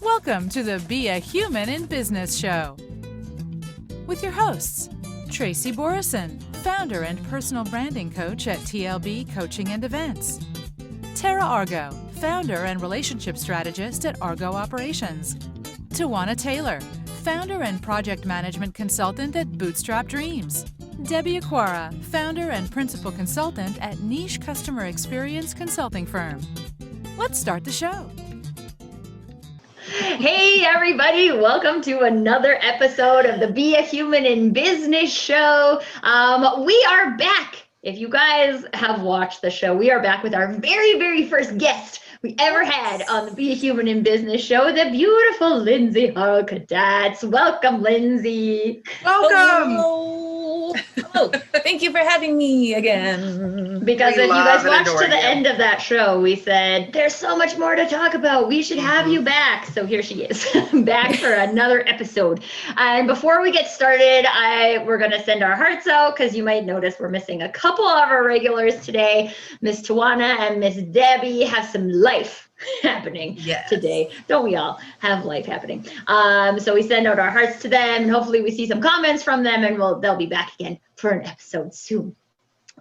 Welcome to the Be a Human in Business show with your hosts, Tracy Borison, founder and personal branding coach at TLB Coaching and Events, Tara Argo, founder and relationship strategist at Argo Operations, Tawana Taylor, founder and project management consultant at Bootstrap Dreams, Debbie Aquara, founder and principal consultant at Niche Customer Experience Consulting Firm. Let's start the show. Hey everybody, welcome to another episode of the Be a Human in Business show. We are back. If you guys have watched the show, we are back with our very first guest we ever had on the Be a Human in Business show, the beautiful Lindsay Harle-Kadatz. Welcome, Lindsay. Welcome. Hello. Thank you for having me again. Because if you guys watched to the end of that show, we said, there's so much more to talk about. We should have you back. So here she is, back for another episode. And before we get started, we're going to send our hearts out because you might notice we're missing a couple of our regulars today. Miss Tawana and Miss Debbie have some life happening today. Don't we all have life happening? So we send out our hearts to them, and hopefully we see some comments from them, and they'll be back again for an episode soon.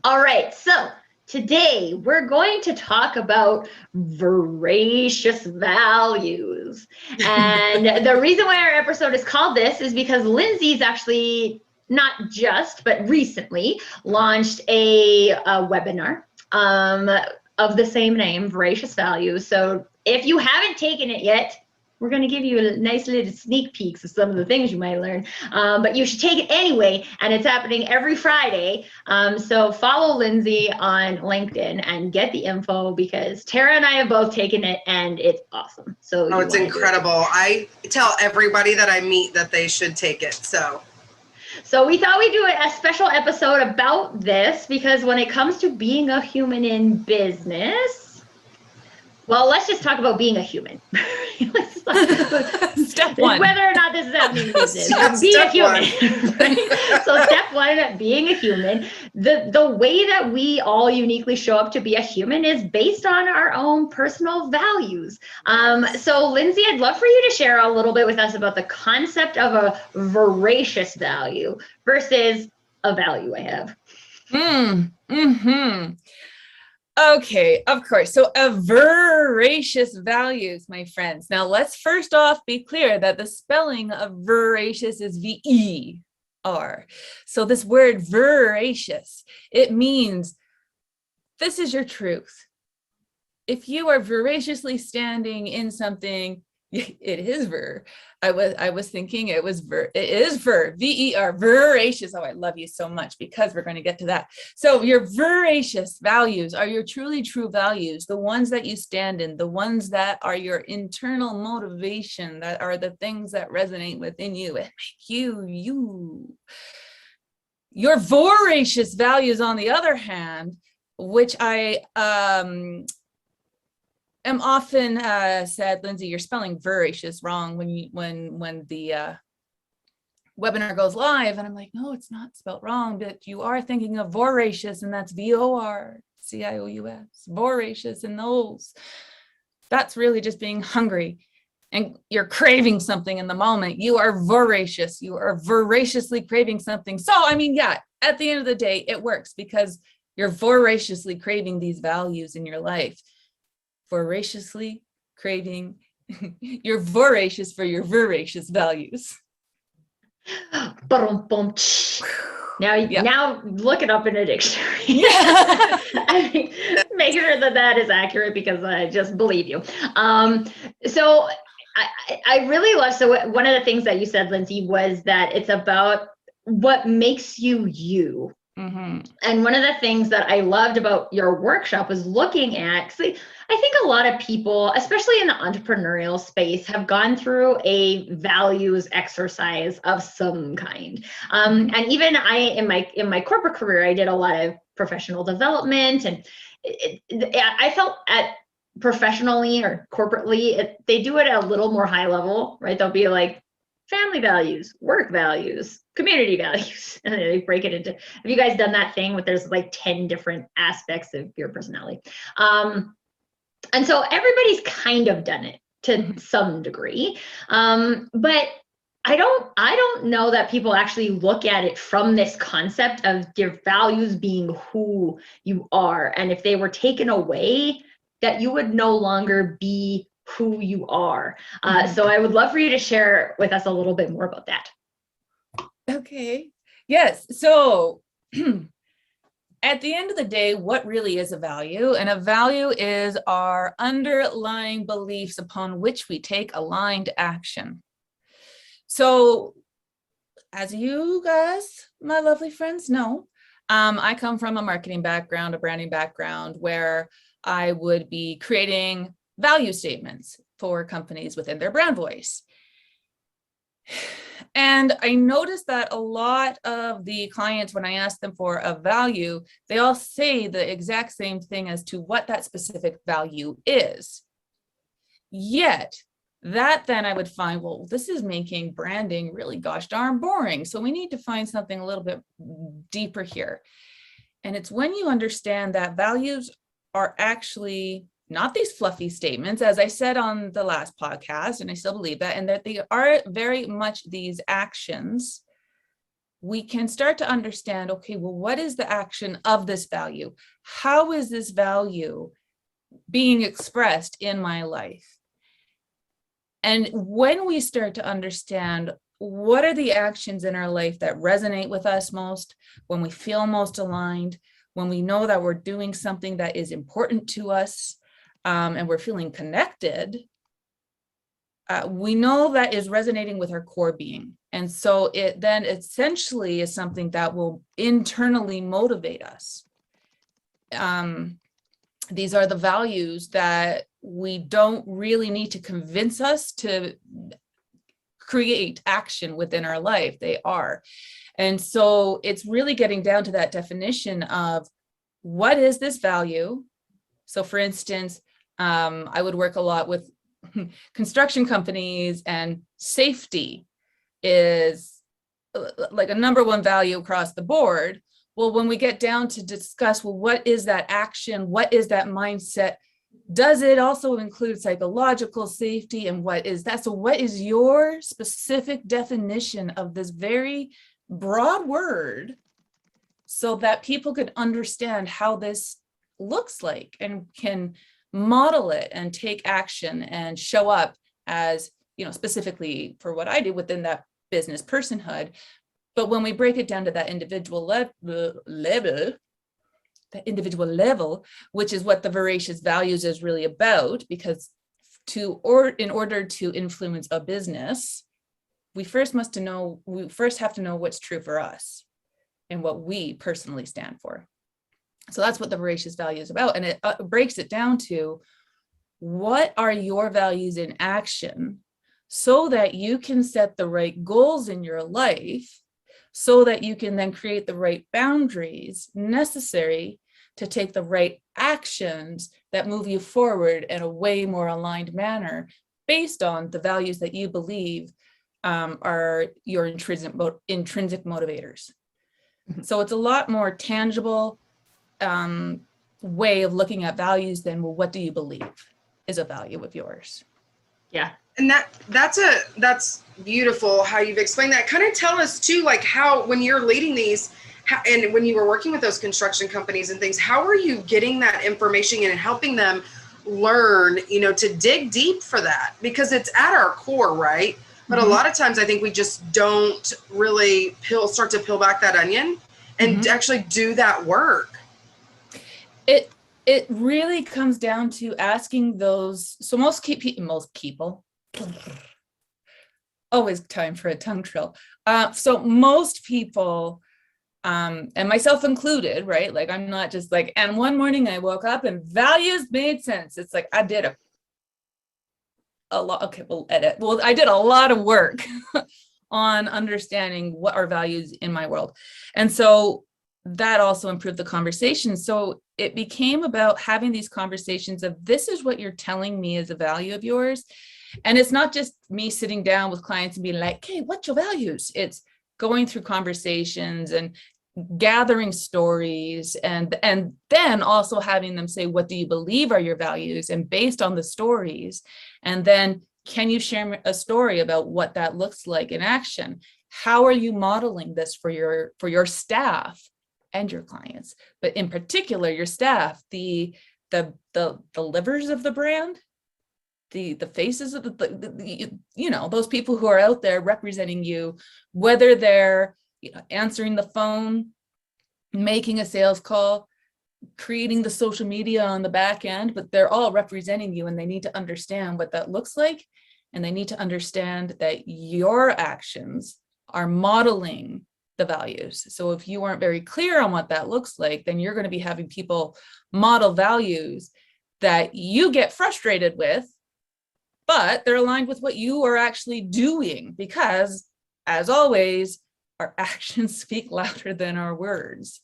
All right, so today we're going to talk about veracious values. And the reason why our episode is called this is because Lindsay's actually not just, but recently launched a webinar of the same name, Veracious Values. So if you haven't taken it yet, we're going to give you a nice little sneak peeks of some of the things you might learn, but you should take it anyway, and it's happening every Friday. So follow Lindsay on LinkedIn and get the info, because Tara and I have both taken it and it's awesome. So it's incredible. I tell everybody that I meet that they should take it. So we thought we'd do a special episode about this, because when it comes to being a human in business, well, let's just talk about being a human. Step one. Whether or not this is happening in business. Be a human. Right? So step one, being a human. The way that we all uniquely show up to be a human is based on our own personal values. So Lindsay, I'd love for you to share a little bit with us about the concept of a veracious value versus a value I have. Okay, of course. So a veracious values, my friends. Now let's first off be clear that the spelling of veracious is V-E-R. So this word veracious, it means this is your truth. If you are veraciously standing in something, it is ver. I was thinking it was ver. It is ver. V-E-R, veracious. Oh, I love you so much, because we're going to get to that. So your veracious values are your truly true values, the ones that you stand in, the ones that are your internal motivation, that are the things that resonate within you and make you. Your voracious values, on the other hand, which I am often said, Lindsay, you're spelling veracious wrong when the webinar goes live, and I'm like, no, it's not spelled wrong, but you are thinking of voracious, and that's V-O-R-C-I-O-U-S, voracious, and that's really just being hungry, and you're craving something in the moment. You are voracious. You are voraciously craving something. So, I mean, yeah, at the end of the day, it works because you're voraciously craving these values in your life. Voraciously craving, you're voracious for your veracious values. Now look it up in a dictionary. I mean, make sure that is accurate, because I just believe you. So I really love, so one of the things that you said, Lindsay, was that it's about what makes you you. Mm-hmm. And one of the things that I loved about your workshop was looking at, I think a lot of people, especially in the entrepreneurial space, have gone through a values exercise of some kind. And even in my corporate career, I did a lot of professional development, and I felt professionally or corporately, they do it at a little more high level, right? They'll be like, family values, work values, community values, and they break it into, have you guys done that thing where there's like 10 different aspects of your personality? And so everybody's kind of done it. to some degree. But I don't know that people actually look at it from this concept of your values being who you are. And if they were taken away, that you would no longer be who you are. So I would love for you to share with us a little bit more about that. Okay. Yes. So at the end of the day, what really is a value? And a value is our underlying beliefs upon which we take aligned action. So as you guys, my lovely friends, know, I come from a marketing background, a branding background, where I would be creating value statements for companies within their brand voice. And I noticed that a lot of the clients, when I ask them for a value, they all say the exact same thing as to what that specific value is. Yet, that then I would find, well, this is making branding really gosh darn boring. So we need to find something a little bit deeper here. And it's when you understand that values are actually not these fluffy statements, as I said on the last podcast, and I still believe that, and that they are very much these actions, we can start to understand, okay, well, what is the action of this value? How is this value being expressed in my life? And when we start to understand what are the actions in our life that resonate with us most, when we feel most aligned, when we know that we're doing something that is important to us, and we're feeling connected, we know that is resonating with our core being. And so it then essentially is something that will internally motivate us. These are the values that we don't really need to convince us to create action within our life. They are. And so it's really getting down to that definition of what is this value? So for instance, I would work a lot with construction companies, and safety is like a number one value across the board. Well, when we get down to discuss, well, what is that action? What is that mindset? Does it also include psychological safety? And what is that? So what is your specific definition of this very broad word so that people could understand how this looks like and can model it and take action and show up as, specifically for what I do within that business personhood. But when we break it down to that individual level, which is what the Veracious Values is really about, because in order to influence a business, we first have to know what's true for us and what we personally stand for. So that's what the Veracious Value is about. And it breaks it down to, what are your values in action so that you can set the right goals in your life, so that you can then create the right boundaries necessary to take the right actions that move you forward in a way more aligned manner based on the values that you believe are your intrinsic motivators. So it's a lot more tangible way of looking at values than, well, what do you believe is a value of yours? Yeah. And that's beautiful how you've explained that. Kind of tell us too, like how, when you're leading these, and when you were working with those construction companies and things, how are you getting that information and helping them learn, to dig deep for that? Because it's at our core, right? But a lot of times I think we just don't really start to peel back that onion and actually do that work. It really comes down to asking those. So most people, always time for a tongue trill. So most people, and myself included, right? Like, I'm not just like, and one morning I woke up and values made sense. It's like, I did a lot. Okay, we'll edit. Well, I did a lot of work on understanding what are values in my world. And so that also improved the conversation. So it became about having these conversations of, this is what you're telling me is a value of yours. And it's not just me sitting down with clients and being like, hey, what's your values? It's going through conversations and gathering stories and then also having them say, what do you believe are your values? And based on the stories, and then can you share a story about what that looks like in action? How are you modeling this for your staff and your clients, but in particular your staff, the livers of the brand, the faces of those people who are out there representing you, whether they're answering the phone, making a sales call, creating the social media on the back end, but they're all representing you, and they need to understand what that looks like. And they need to understand that your actions are modeling the values. So if you aren't very clear on what that looks like, then you're going to be having people model values that you get frustrated with, but they're aligned with what you are actually doing, because as always, our actions speak louder than our words.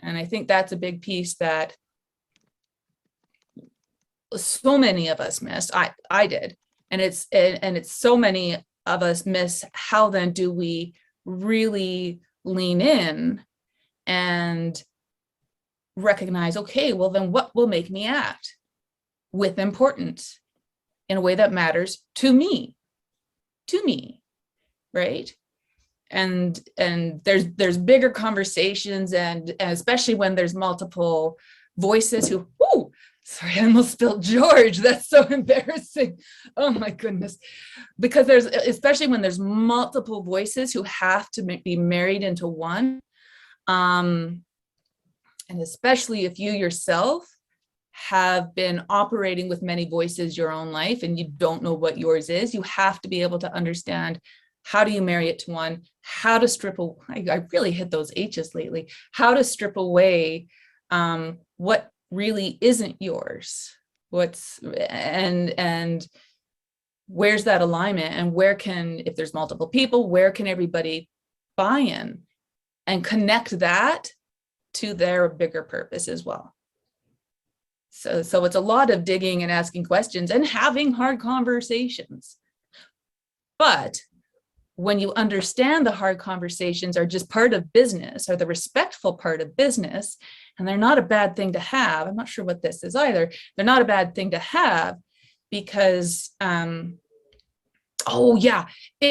And I think that's a big piece that so many of us missed. I did. And it's so many of us miss. How then do we really lean in and recognize, okay, well then what will make me act with importance in a way that matters to me, right? And there's bigger conversations, and especially when there's multiple voices who, sorry, I almost spilled George. That's so embarrassing. Oh my goodness. Because especially when there's multiple voices who have to be married into one. And especially if you yourself have been operating with many voices your own life and you don't know what yours is, you have to be able to understand, how do you marry it to one? How to strip away, I really hit those H's lately, how to strip away what really isn't yours, and where's that alignment, and where can, if there's multiple people, where can everybody buy in and connect that to their bigger purpose as well. So it's a lot of digging and asking questions and having hard conversations. But when you understand the hard conversations are just part of business, or the respectful part of business, and they're not a bad thing to have. I'm not sure what this is either. They're not a bad thing to have, because, it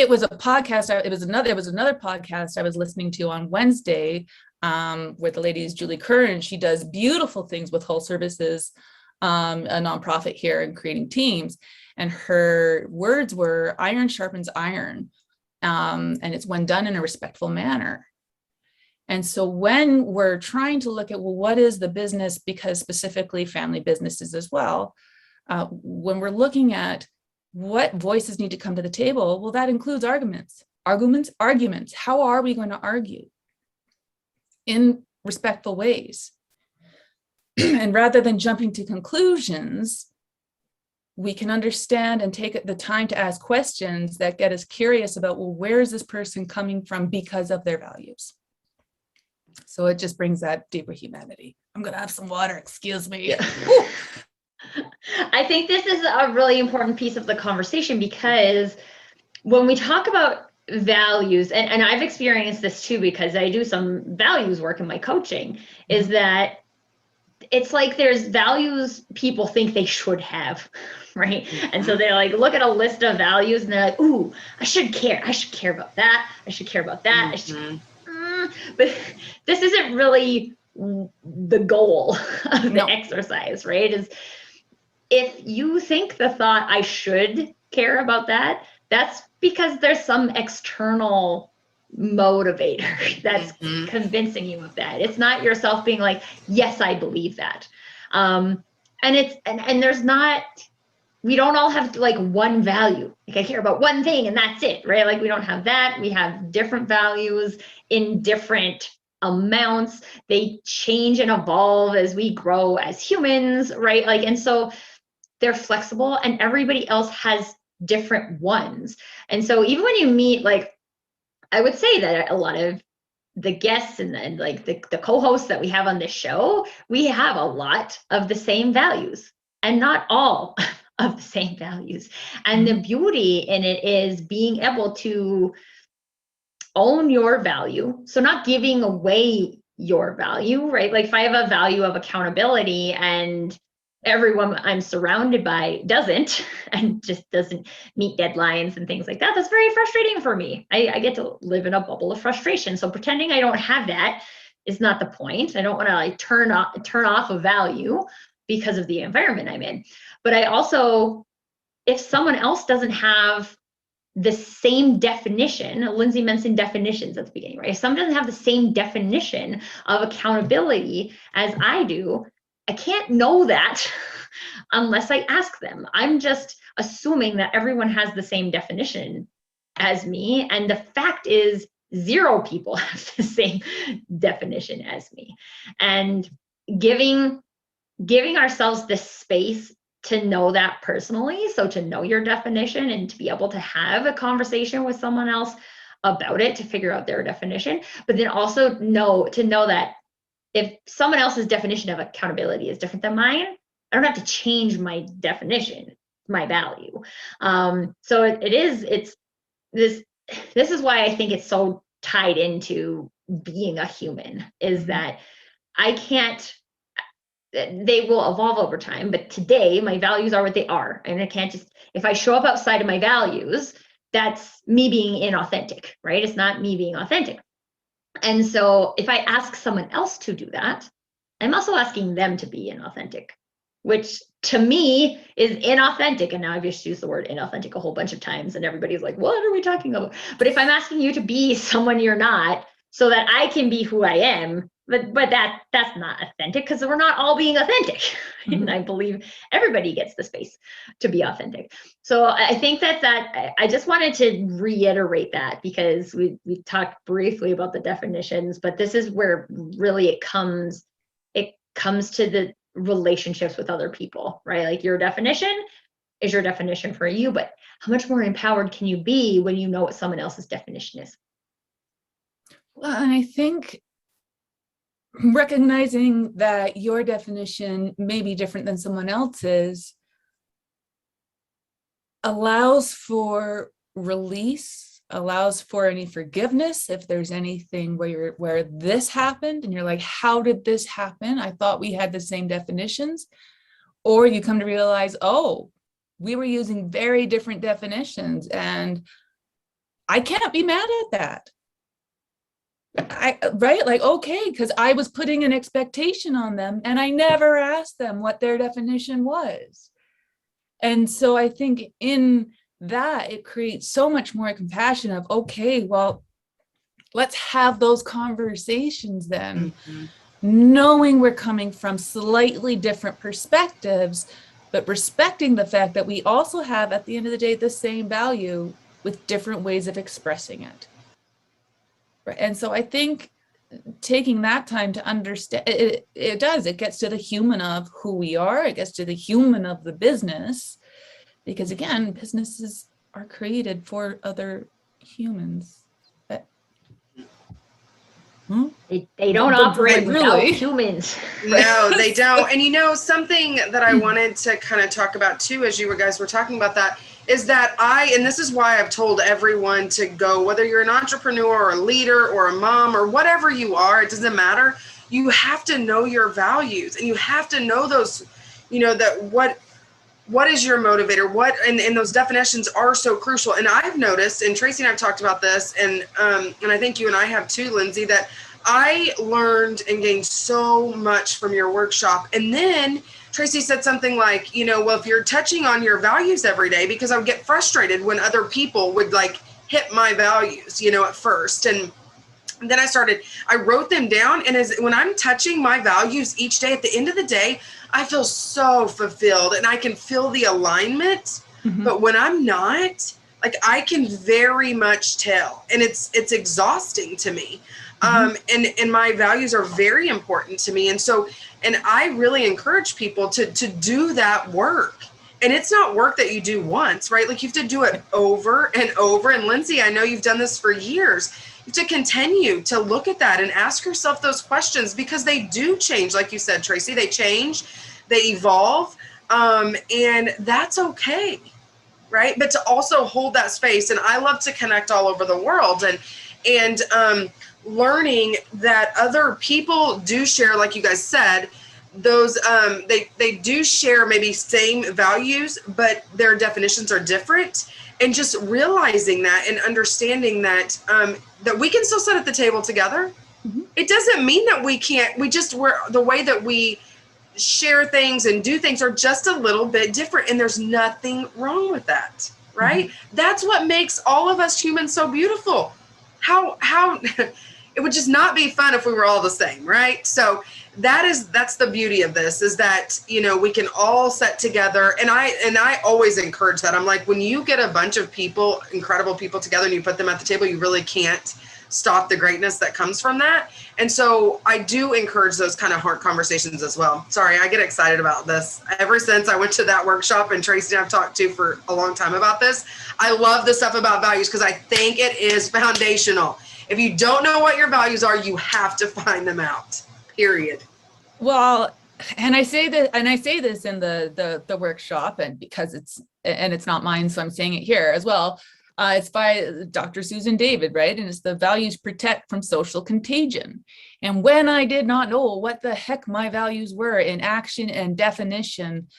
was a podcast. It was another podcast I was listening to on Wednesday, where the lady is Julie Kerr, and she does beautiful things with Whole Services, a nonprofit here, and creating teams. And her words were, iron sharpens iron. And it's when done in a respectful manner. And so when we're trying to look at, well, what is the business, because specifically family businesses as well, when we're looking at what voices need to come to the table, well, that includes arguments. How are we going to argue in respectful ways? And rather than jumping to conclusions, we can understand and take the time to ask questions that get us curious about, well, where is this person coming from because of their values? So it just brings that deeper humanity. I'm going to have some water, excuse me. Yeah. I think this is a really important piece of the conversation, because when we talk about values, and I've experienced this too, because I do some values work in my coaching, is that it's like there's values people think they should have, right? And so they're like, look at a list of values and they're like, ooh, I should care about that. I should care about that. But this isn't really the goal of the exercise, right? Is if you think the thought, I should care about that, that's because there's some external motivator that's convincing you of that. It's not yourself being like, yes, I believe that. And there's not, we don't all have like one value. Like I care about one thing and that's it, right? Like we don't have that. We have different values in different amounts. They change and evolve as we grow as humans, right? Like, and so they're flexible, and everybody else has different ones. And so even when you meet, like, I would say that a lot of the guests and like the co-hosts that we have on this show, we have a lot of the same values, and not all of the same values. And the beauty in it is being able to own your value. So not giving away your value, right? Like if I have a value of accountability and everyone I'm surrounded by doesn't and just doesn't meet deadlines and things like that, that's very frustrating for me. I get to live in a bubble of frustration. So pretending I don't have that is not the point. I don't want to like turn off a value because of the environment I'm in. But I also, if someone else doesn't have the same definition, Lindsay mentioned definitions at the beginning, right? If someone doesn't have the same definition of accountability as I do, I can't know that unless I ask them. I'm just assuming that everyone has the same definition as me. And the fact is, 0 people have the same definition as me. And giving ourselves the space to know that personally, so to know your definition and to be able to have a conversation with someone else about it to figure out their definition, but then also to know that if someone else's definition of accountability is different than mine, I don't have to change my definition, my value. So this is why I think it's so tied into being a human, is that they will evolve over time, but today my values are what they are. And I can't just, if I show up outside of my values, that's me being inauthentic, right? It's not me being authentic. And so if I ask someone else to do that, I'm also asking them to be inauthentic, which to me is inauthentic. And now I've just used the word inauthentic a whole bunch of times and everybody's like, what are we talking about? But if I'm asking you to be someone you're not so that I can be who I am, but that's not authentic, because we're not all being authentic. Mm-hmm. And I believe everybody gets the space to be authentic. So I think that I just wanted to reiterate that, because we talked briefly about the definitions, but this is where really it comes to the relationships with other people, right? Like your definition is your definition for you, but how much more empowered can you be when you know what someone else's definition is? Well, and I think recognizing that your definition may be different than someone else's allows for release, allows for any forgiveness if there's anything where this happened and you're like, how did this happen? I thought we had the same definitions. Or you come to realize, oh, we were using very different definitions and I can't be mad at that. Right? Like, okay, because I was putting an expectation on them and I never asked them what their definition was. And so I think in that, it creates so much more compassion of, okay, well, let's have those conversations then, knowing we're coming from slightly different perspectives, but respecting the fact that we also have, at the end of the day, the same value with different ways of expressing it. And so I think taking that time to understand, it gets to the human of who we are, it gets to the human of the business, because again, businesses are created for other humans. They don't operate without humans. No, they don't. And something that I wanted to kind of talk about too, as you guys were talking about that, is that and this is why I've told everyone to go, whether you're an entrepreneur or a leader or a mom or whatever you are, it doesn't matter. You have to know your values and you have to know those, that what is your motivator? And those definitions are so crucial. And I've noticed, and Tracy and I've talked about this, and I think you and I have too, Lindsay, that I learned and gained so much from your workshop. And then Tracy said something like, well, if you're touching on your values every day, because I would get frustrated when other people would like hit my values, at first. And then I wrote them down. And when I'm touching my values each day, at the end of the day, I feel so fulfilled and I can feel the alignment. Mm-hmm. But when I'm not, like, I can very much tell, and it's exhausting to me. Mm-hmm. And my values are very important to me. And I really encourage people to do that work. And it's not work that you do once, right? Like, you have to do it over and over. And Lindsay, I know you've done this for years. You have to continue to look at that and ask yourself those questions, because they do change. Like you said, Tracy, they change, they evolve, and that's okay, right? But to also hold that space. And I love to connect all over the world. and learning that other people do share, like you guys said, those they do share maybe same values, but their definitions are different. And just realizing that and understanding that that we can still sit at the table together. Mm-hmm. It doesn't mean that we can't. We're the way that we share things and do things are just a little bit different, and there's nothing wrong with that, right? Mm-hmm. That's what makes all of us humans so beautiful. How it would just not be fun if we were all the same, right? So that's the beauty of this, is that, you know, we can all sit together, and I always encourage that. I'm like, when you get a bunch of people, incredible people together, and you put them at the table, you really can't stop the greatness that comes from that. And so I do encourage those kind of hard conversations as well. Sorry, I get excited about this. Ever since I went to that workshop, and Tracy and I've talked to for a long time about this, I love the stuff about values because I think it is foundational. If you don't know what your values are, you have to find them out, period. Well, and I say this in the workshop, and because it's not mine, so I'm saying it here as well. It's by Dr. Susan David, right? And it's the values protect from social contagion. And when I did not know what the heck my values were in action and definition,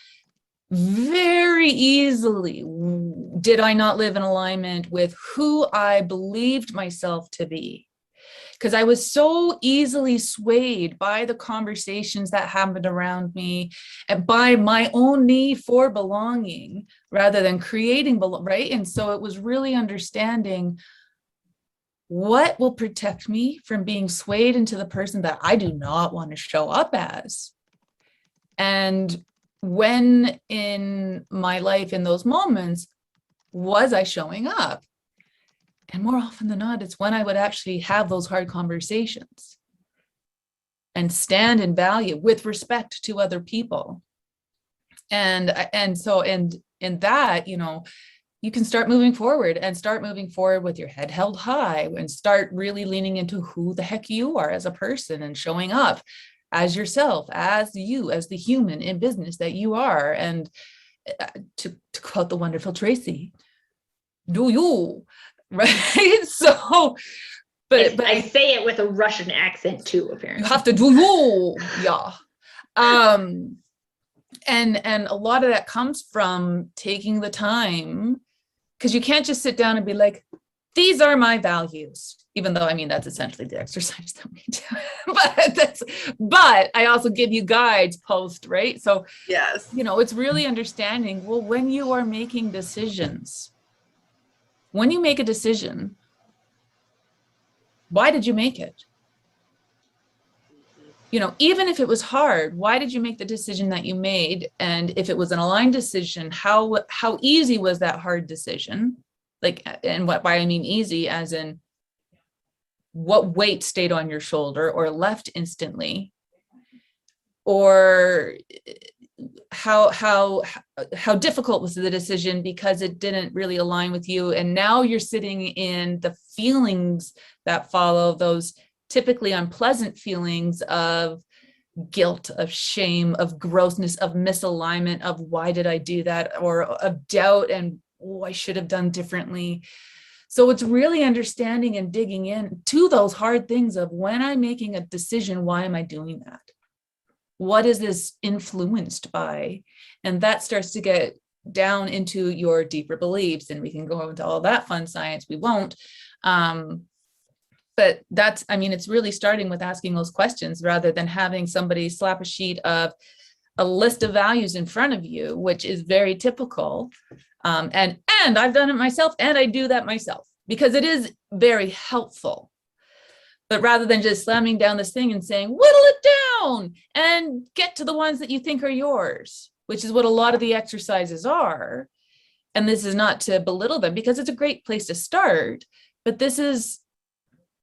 very easily did I not live in alignment with who I believed myself to be. Because I was so easily swayed by the conversations that happened around me and by my own need for belonging rather than creating, right? And so it was really understanding what will protect me from being swayed into the person that I do not want to show up as. And when in my life, in those moments, was I showing up? And more often than not, it's when I would actually have those hard conversations and stand in value with respect to other people. And so in that, you know, you can start moving forward with your head held high and start really leaning into who the heck you are as a person and showing up as yourself, as you, as the human in business that you are. And to quote the wonderful Tracy, do you? Right. So, but I say it with a Russian accent too, apparently. You have to do you. Yeah. And a lot of that comes from taking the time, because you can't just sit down and be like, these are my values, even though, I mean, that's essentially the exercise that we do. but I also give you guides post, right? So yes, you know, it's really understanding, well, when you are making decisions, when you make a decision, why did you make it? You know, even if it was hard, why did you make the decision that you made? And if it was an aligned decision, how easy was that hard decision? Like, and why I mean easy, as in what weight stayed on your shoulder or left instantly, or how difficult was the decision because it didn't really align with you. And now you're sitting in the feelings that follow, those typically unpleasant feelings of guilt, of shame, of grossness, of misalignment, of why did I do that, or of doubt and, oh, I should have done differently. So it's really understanding and digging in to those hard things of, when I'm making a decision, why am I doing that? What is this influenced by? And that starts to get down into your deeper beliefs, and we can go into all that fun science. We won't. But that's, I mean, it's really starting with asking those questions rather than having somebody slap a sheet of a list of values in front of you, which is very typical. And I've done it myself, and I do that myself because it is very helpful. But rather than just slamming down this thing and saying, whittle it down and get to the ones that you think are yours, which is what a lot of the exercises are. And this is not to belittle them, because it's a great place to start, but that's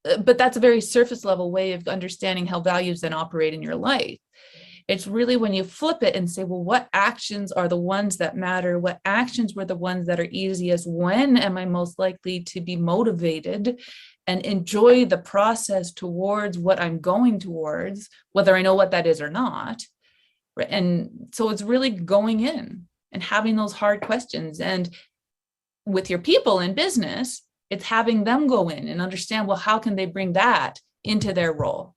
a very surface level way of understanding how values then operate in your life. It's really when you flip it and say, well, what actions are the ones that matter? What actions were the ones that are easiest? When am I most likely to be motivated and enjoy the process towards what I'm going towards, whether I know what that is or not? And so it's really going in and having those hard questions. And with your people in business, It's having them go in and understand, well, how can they bring that into their role,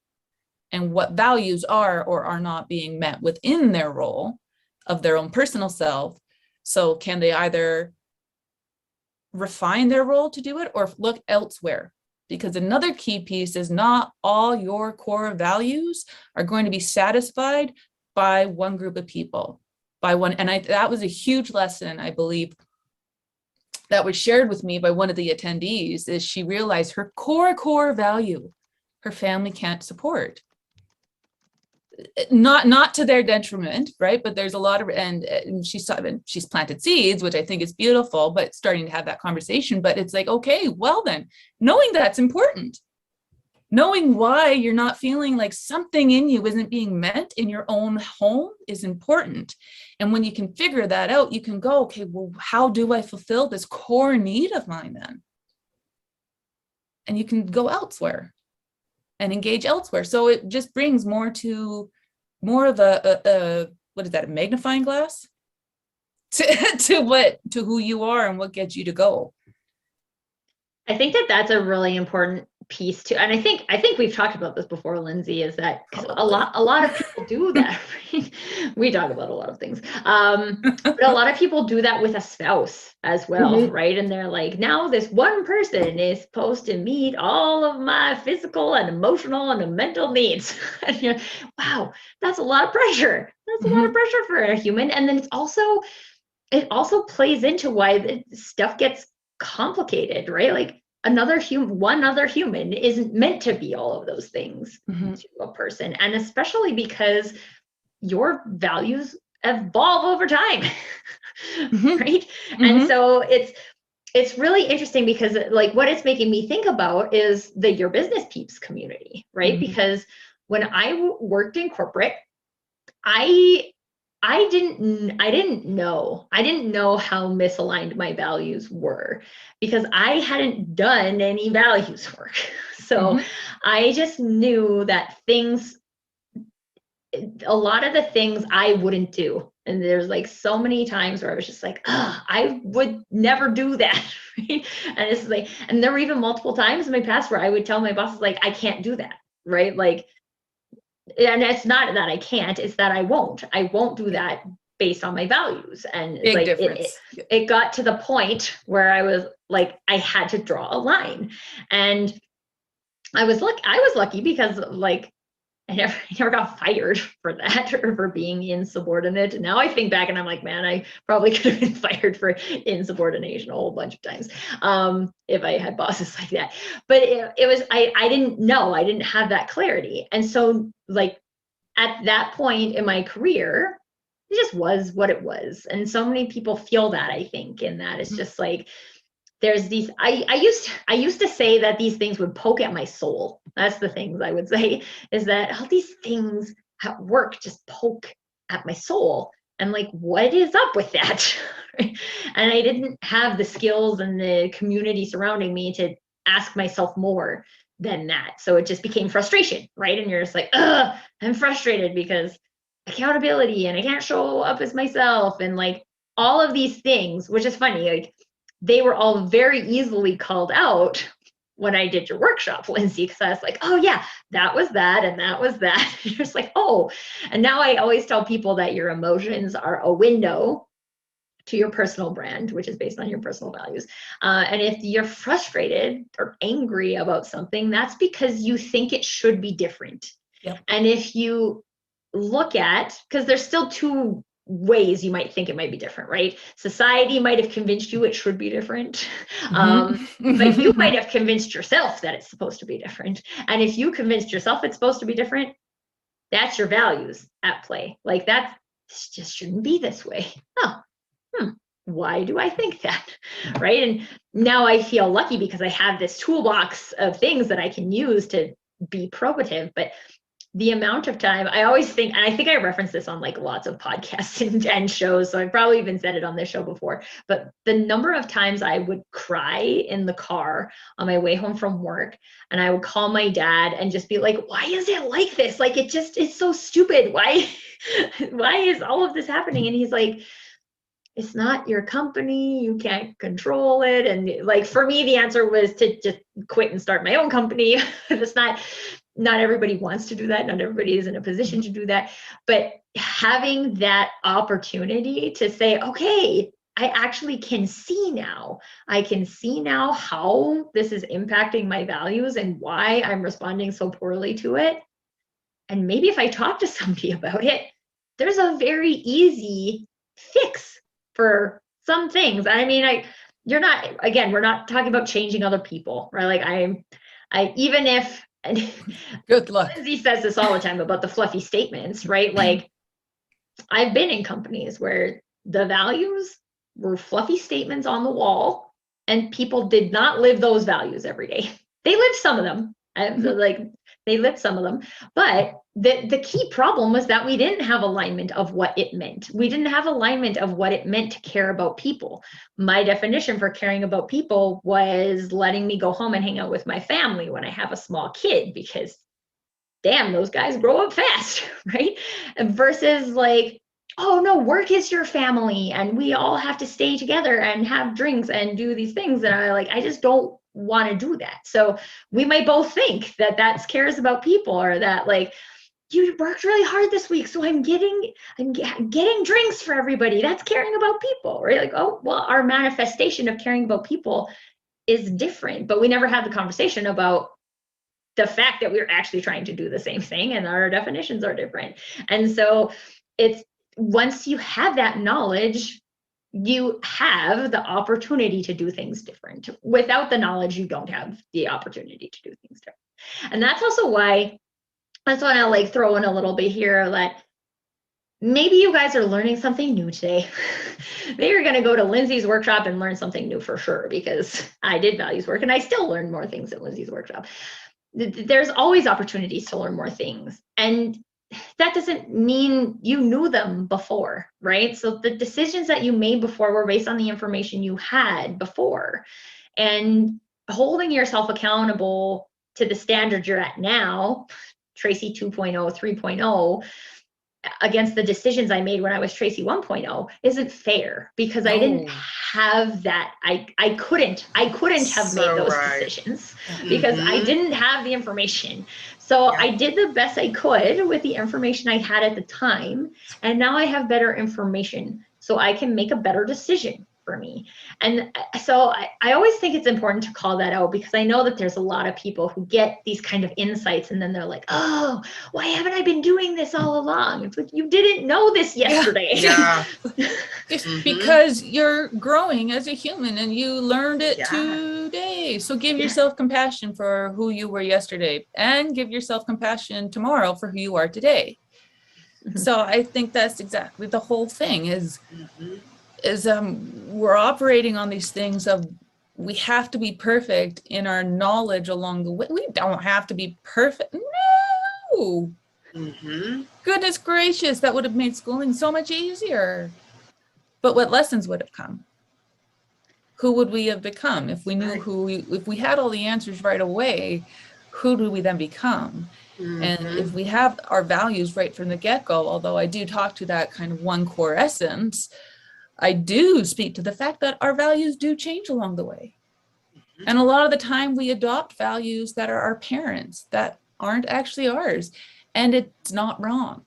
and what values are or are not being met within their role of their own personal self. So can they either refine their role to do it or look elsewhere? Because another key piece is not all your core values are going to be satisfied by one group of people, by one. And that was a huge lesson, I believe, that was shared with me by one of the attendees, is she realized her core value, her family can't support. Not to their detriment, right? But there's a lot of, and she's planted seeds, which I think is beautiful, but starting to have that conversation. But it's like, okay, well then, knowing that's important, knowing why you're not feeling like something in you isn't being met in your own home is important. And when you can figure that out, you can go, okay, well, how do I fulfill this core need of mine then? And you can go elsewhere and engage elsewhere. So it just brings more of a what is that, a magnifying glass to who you are and what gets you to go. I think that's a really important piece too. And I think we've talked about this before, Lindsay, is that a lot of people do that. Right? We talk about a lot of things. But a lot of people do that with a spouse as well, right? And they're like, now this one person is supposed to meet all of my physical and emotional and mental needs. And you're, wow, that's a lot of pressure. That's a lot of pressure for a human. And then it also plays into why the stuff gets complicated, right? Like one other human isn't meant to be all of those things to a person. And especially because your values evolve over time, right? And so it's really interesting because like what it's making me think about is the Your Business Peeps community, right? Because when I worked in corporate, I didn't know how misaligned my values were because I hadn't done any values work. So I just knew that a lot of the things I wouldn't do. And there's like so many times where I was just like, I would never do that. Right? And it's like, and there were even multiple times in my past where I would tell my bosses, like, I can't do that. Right. Like, and it's not that I can't, it's that I won't do that based on my values. And it's like, it got to the point where I was like, I had to draw a line. And I was lucky because like, I never got fired for that or for being insubordinate. And now I think back and I'm like, man, I probably could have been fired for insubordination a whole bunch of times if I had bosses like that. But it was, I didn't know, I didn't have that clarity. And so like at that point in my career, it just was what it was. And so many people feel that, I think, in that it's just like, there's these, I used to say that these things would poke at my soul. That's the things I would say, is that all these things at work just poke at my soul. And like, what is up with that? And I didn't have the skills and the community surrounding me to ask myself more than that. So it just became frustration, right? And you're just like, I'm frustrated because accountability and I can't show up as myself. And like all of these things, which is funny, like, they were all very easily called out when I did your workshop, Lindsay, because I was like, oh yeah, that was that and that was that. And you're just like, oh, and now I always tell people that your emotions are a window to your personal brand, which is based on your personal values. And if you're frustrated or angry about something, that's because you think it should be different. Yep. And if you look at, because there's still two ways you might think it might be different, right? Society might have convinced you it should be different, but you might have convinced yourself that it's supposed to be different. And if you convinced yourself it's supposed to be different, that's your values at play. Like that just shouldn't be this way. Why do I think that? Right? And now I feel lucky because I have this toolbox of things that I can use to be probative, but the amount of time I always think, and I think I referenced this on like lots of podcasts and shows, so I've probably even said it on this show before, but the number of times I would cry in the car on my way home from work, and I would call my dad and just be like, why is it like this? Like, it's so stupid. Why is all of this happening? And he's like, it's not your company, you can't control it. And like, for me, the answer was to just quit and start my own company. It's not everybody wants to do that. Not everybody is in a position to do that. But having that opportunity to say, okay, I actually can see now. I can see now how this is impacting my values and why I'm responding so poorly to it. And maybe if I talk to somebody about it, there's a very easy fix for some things. I mean, we're not talking about changing other people, right? Like even if, Good luck. Lindsay says this all the time about the fluffy statements, right? Like, I've been in companies where the values were fluffy statements on the wall and people did not live those values every day. They lived some of them, but the key problem was that we didn't have alignment of what it meant. We didn't have alignment of what it meant to care about people. My definition for caring about people was letting me go home and hang out with my family when I have a small kid, because damn, those guys grow up fast, right? Versus like, oh no, work is your family and we all have to stay together and have drinks and do these things. And I just don't want to do that. So we might both think that that's cares about people, or that like, you worked really hard this week, so I'm getting drinks for everybody. That's caring about people, right? Like, oh, well, our manifestation of caring about people is different, but we never had the conversation about the fact that we're actually trying to do the same thing and our definitions are different. And so it's, once you have that knowledge, you have the opportunity to do things different. Without the knowledge, you don't have the opportunity to do things different. And that's also why I just want to like throw in a little bit here that maybe you guys are learning something new today. Maybe you're going to go to Lindsay's workshop and learn something new for sure, because I did values work and I still learn more things at Lindsay's workshop. There's always opportunities to learn more things. And that doesn't mean you knew them before, right? So the decisions that you made before were based on the information you had before. And holding yourself accountable to the standard you're at now, Tracy 2.0, 3.0, against the decisions I made when I was Tracy 1.0 isn't fair, because I didn't have that. I couldn't have made those decisions because I didn't have the information. So I did the best I could with the information I had at the time. And now I have better information, so I can make a better decision for me. And so I always think it's important to call that out, because I know that there's a lot of people who get these kind of insights and then they're like, oh, why haven't I been doing this all along? It's like, you didn't know this yesterday. Yeah. It's because you're growing as a human and you learned it today. So give yourself compassion for who you were yesterday, and give yourself compassion tomorrow for who you are today. So I think that's exactly the whole thing is we're operating on these things of, we have to be perfect in our knowledge along the way. We don't have to be perfect. No. Goodness gracious, that would have made schooling so much easier. But what lessons would have come? Who would we have become if we knew if we had all the answers right away? Who do we then become? And if we have our values right from the get-go, although I do talk to that kind of one core essence, I do speak to the fact that our values do change along the way. And a lot of the time we adopt values that are our parents, that aren't actually ours. And it's not wrong.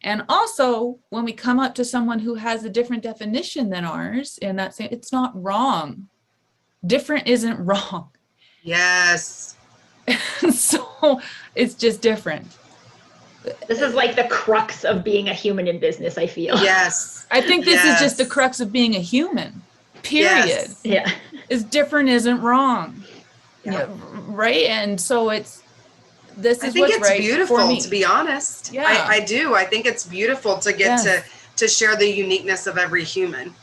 And also, when we come up to someone who has a different definition than ours, in that same, it's not wrong. Different isn't wrong. Yes. So it's just different. This is like the crux of being a human in business, I feel. Yes. I think this is just the crux of being a human, period. Yes. Yeah. Is different isn't wrong. Yeah. Right? And so this is I think what's it's right beautiful, for me. to be honest. Yeah. I do. I think it's beautiful to get to share the uniqueness of every human.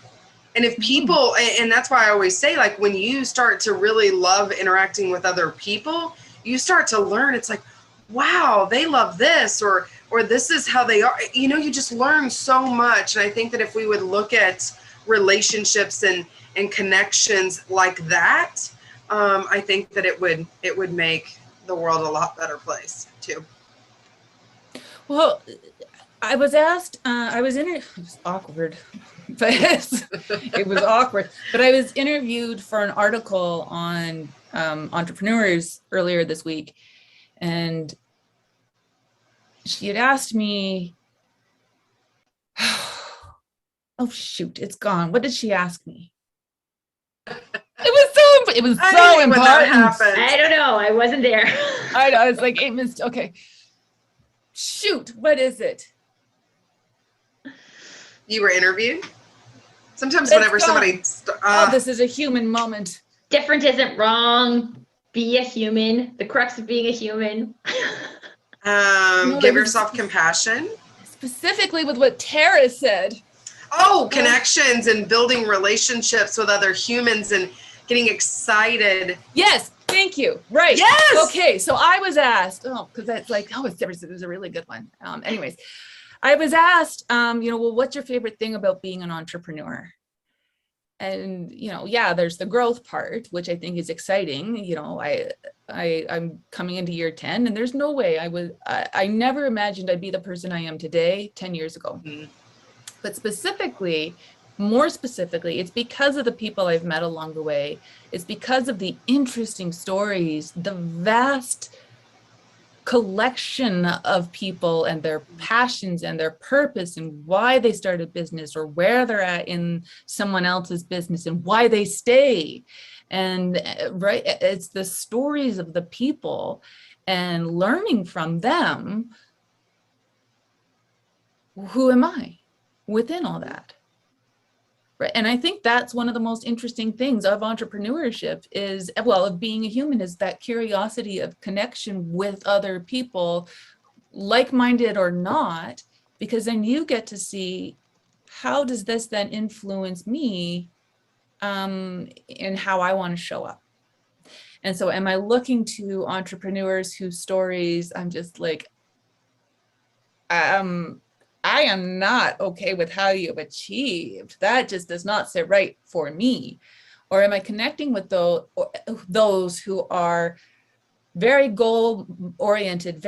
And if people, and that's why I always say, like, when you start to really love interacting with other people, you start to learn, it's like, wow, they love this, or this is how they are. You know, you just learn so much. And I think that if we would look at relationships and connections like that, I think that it would make the world a lot better place too. Well, I was asked, it was awkward. but it was awkward. But I was interviewed for an article on entrepreneurs earlier this week, and she had asked me, oh shoot, it's gone. What did she ask me? It was so important. I don't know. I wasn't there. I know. It's like 8 minutes. Okay. Shoot. What is it? You were interviewed? Sometimes whenever somebody... this is a human moment. Different isn't wrong. Be a human. The crux of being a human. Give yourself compassion. Specifically with what Tara said. Oh, connections and building relationships with other humans and getting excited. Yes, thank you. Right. Yes. Okay, so I was asked, because that's like, it was a really good one. Anyways, I was asked, well, what's your favorite thing about being an entrepreneur? And, there's the growth part, which I think is exciting. I'm coming into year 10, and there's no way I never imagined I'd be the person I am today 10 years ago. Mm-hmm. But more specifically, it's because of the people I've met along the way. It's because of the interesting stories, the vast collection of people and their passions and their purpose and why they started business or where they're at in someone else's business and why they stay. And it's the stories of the people and learning from them. Who am I within all that? Right. And I think that's one of the most interesting things of entrepreneurship of being a human, is that curiosity of connection with other people, like-minded or not, because then you get to see, how does this then influence me in how I want to show up? And so am I looking to entrepreneurs whose stories I'm just like, I am not okay with how you've achieved. That just does not sit right for me. Or am I connecting with those who are very goal-oriented,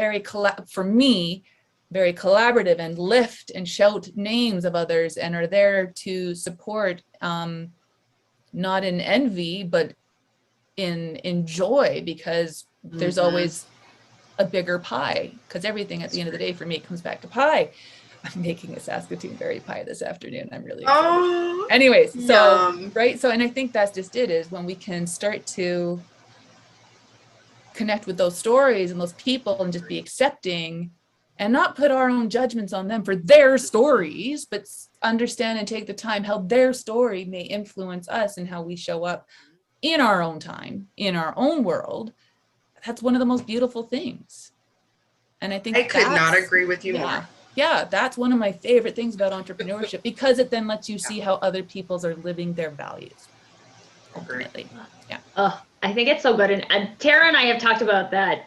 for me, very collaborative and lift and shout names of others and are there to support, not in envy, but in joy, because there's always a bigger pie, because everything at the end of the day for me comes back to pie. I'm making a Saskatoon berry pie this afternoon. I'm really excited. Oh, anyways, so yum. Right. So, and I think that's just it, is when we can start to connect with those stories and those people and just be accepting and not put our own judgments on them for their stories, but understand and take the time how their story may influence us and how we show up in our own time, in our own world. That's one of the most beautiful things. And I think I could not agree with you more. Yeah, that's one of my favorite things about entrepreneurship, because it then lets you see how other people's are living their values. Ultimately. Yeah. Oh, I think it's so good. And Tara and I have talked about that,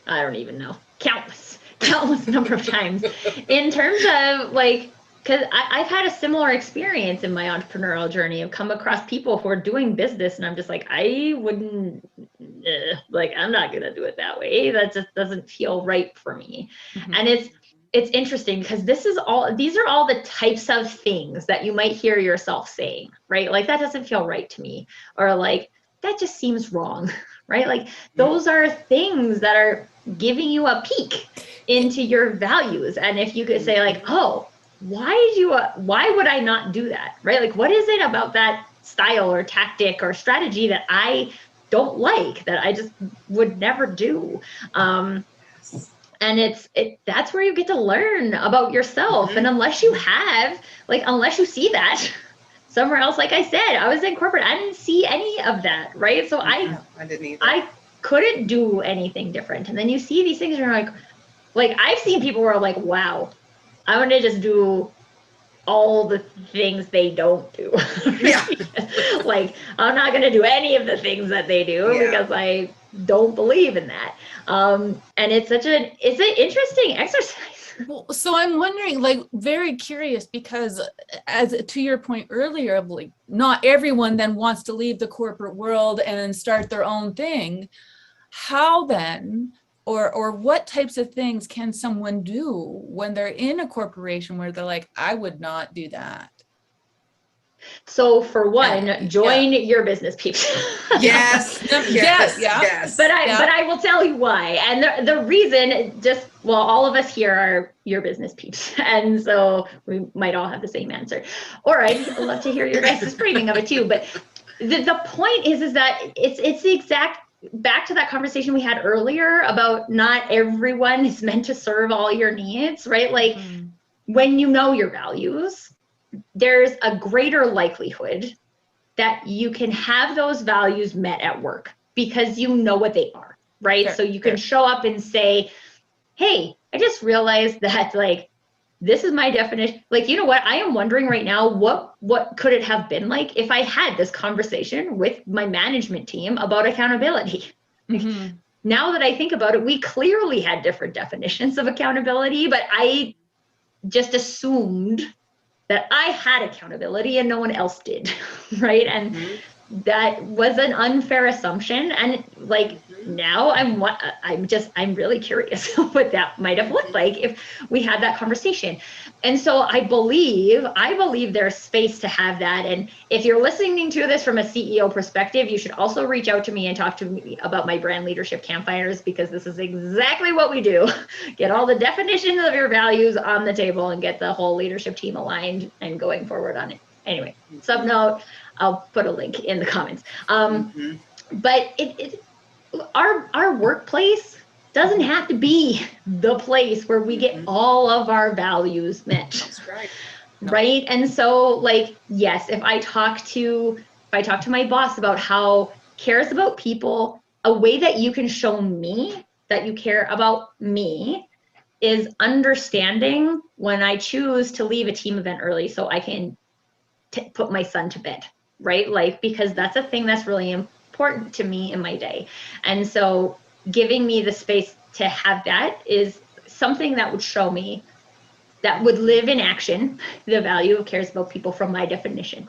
I don't even know, countless number of times, in terms of because I've had a similar experience in my entrepreneurial journey. I've come across people who are doing business, and I'm just like, I wouldn't, I'm not going to do it that way. That just doesn't feel right for me. Mm-hmm. And it's interesting, because these are all the types of things that you might hear yourself saying, right? Like, that doesn't feel right to me, or that just seems wrong, right? Those are things that are giving you a peek into your values. And if you could say oh, why would I not do that, right? What is it about that style or tactic or strategy that I don't like, that I just would never do? And that's where you get to learn about yourself. Mm-hmm. And unless you see that somewhere else, like I said, I was in corporate, I didn't see any of that, right? So I didn't either. I couldn't do anything different. And then you see these things and you're like I've seen people where I'm like, wow, I want to just do all the things they don't do. Yeah. I'm not going to do any of the things that they do because I don't believe in that. And it's an interesting exercise. Well, so I'm wondering, very curious, because as to your point earlier of not everyone then wants to leave the corporate world and start their own thing. How then, or what types of things can someone do when they're in a corporation where they're like, I would not do that? So for one, join your business peeps. Yes. Yes. But I will tell you why. And the reason, all of us here are your business peeps. And so we might all have the same answer. Or I'd love to hear your guys' framing of it too. But the point is that it's the exact, back to that conversation we had earlier about not everyone is meant to serve all your needs, right? Like when you know your values, there's a greater likelihood that you can have those values met at work because you know what they are, right? Sure, so you can show up and say, hey, I just realized that like, this is my definition. Like, you know what? I am wondering right now, what could it have been like if I had this conversation with my management team about accountability? Mm-hmm. Now that I think about it, we clearly had different definitions of accountability, but I just assumed that I had accountability and no one else did, right? And that was an unfair assumption. And like now I'm really curious what that might have looked like if we had that conversation. And so I believe there's space to have that. And if you're listening to this from a CEO perspective, you should also reach out to me and talk to me about my brand leadership campfires, because this is exactly what we do. Get all the definitions of your values on the table and get the whole leadership team aligned and going forward on it. Anyway, sub note, I'll put a link in the comments. But our workplace doesn't have to be the place where we get all of our values met. That's right. Right. And so like, yes, if I talk to my boss about how cares about people, a way that you can show me that you care about me is understanding when I choose to leave a team event early so I can put my son to bed, right? Like, because that's a thing that's really important to me in my day. And so giving me the space to have that is something that would show me, that would live in action, the value of cares about people from my definition.